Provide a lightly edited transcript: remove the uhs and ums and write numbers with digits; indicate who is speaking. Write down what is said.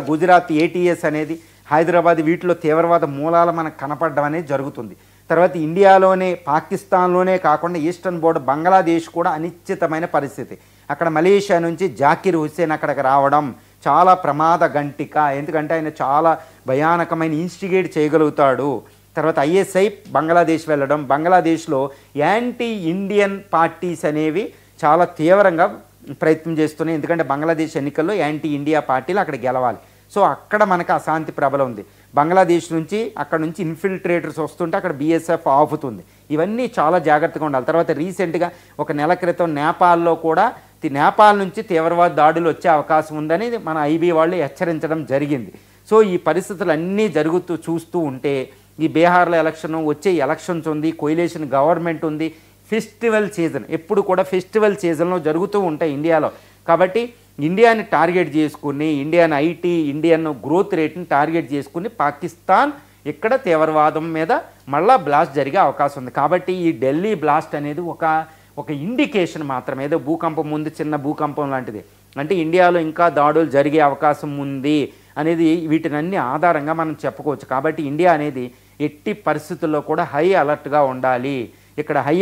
Speaker 1: Gujarat ATS అనేది హైదరాబాద్ వీటిలో తీవ్రవాద మూలాలు మనకు కనపడడం అనేది జరుగుతుంది. తర్వాత ఇండియాలోనే పాకిస్తాన్లోనే కాకుండా ఈస్టర్న్ బోర్డర్ బంగ్లాదేశ్ కూడా అనిశ్చితమైన పరిస్థితి. అక్కడ మలేషియా నుంచి జాకిర్ హుస్సేన్ అక్కడికి రావడం చాలా ప్రమాద గంటిక. ఎందుకంటే ఆయన చాలా భయానకమైన ఇన్స్టిగేట్ చేయగలుగుతాడు. తర్వాత ఐఎస్ఐ బంగ్లాదేశ్ వెళ్ళడం, బంగ్లాదేశ్లో యాంటీ ఇండియన్ పార్టీస్ అనేవి చాలా తీవ్రంగా ప్రయత్నం చేస్తున్నాయి. ఎందుకంటే బంగ్లాదేశ్ ఎన్నికల్లో యాంటీ ఇండియా పార్టీలు అక్కడ గెలవాలి. సో అక్కడ మనకు అశాంతి ప్రబల ఉంది. బంగ్లాదేశ్ నుంచి అక్కడ నుంచి ఇన్ఫిల్ట్రేటర్స్ వస్తుంటే అక్కడ బీఎస్ఎఫ్ ఆపుతుంది. ఇవన్నీ చాలా జాగ్రత్తగా ఉండాలి. తర్వాత రీసెంట్గా ఒక నెల క్రితం నేపాల్లో కూడా నేపాల్ నుంచి తీవ్రవాద దాడులు వచ్చే అవకాశం ఉందని మన ఐబీ వాళ్ళు హెచ్చరించడం జరిగింది. సో ఈ పరిస్థితులు అన్నీ చూస్తూ ఉంటే ఈ బీహార్లో ఎలక్షన్, వచ్చే ఎలక్షన్స్ ఉంది, కోయిలేషన్ గవర్నమెంట్ ఉంది, ఫెస్టివల్ సీజన్ ఎప్పుడు కూడా ఫెస్టివల్ సీజన్లో జరుగుతూ ఉంటాయి ఇండియాలో. కాబట్టి ఇండియాని టార్గెట్ చేసుకుని ఇండియన్ ఐటీ, ఇండియన్ గ్రోత్ రేట్ని టార్గెట్ చేసుకుని పాకిస్తాన్ ఇక్కడ తీవ్రవాదం మీద మళ్ళా బ్లాస్ట్ జరిగే అవకాశం ఉంది. కాబట్టి ఈ ఢిల్లీ బ్లాస్ట్ అనేది ఒక ఇండికేషన్ మాత్రమే, ఏదో భూకంపం ముందు చిన్న భూకంపం లాంటిది. అంటే ఇండియాలో ఇంకా దాడులు జరిగే అవకాశం ఉంది అనేది వీటినన్ని ఆధారంగా మనం చెప్పుకోవచ్చు. కాబట్టి ఇండియా అనేది ఎట్టి పరిస్థితుల్లో కూడా హై అలర్ట్గా ఉండాలి. ఇక్కడ హై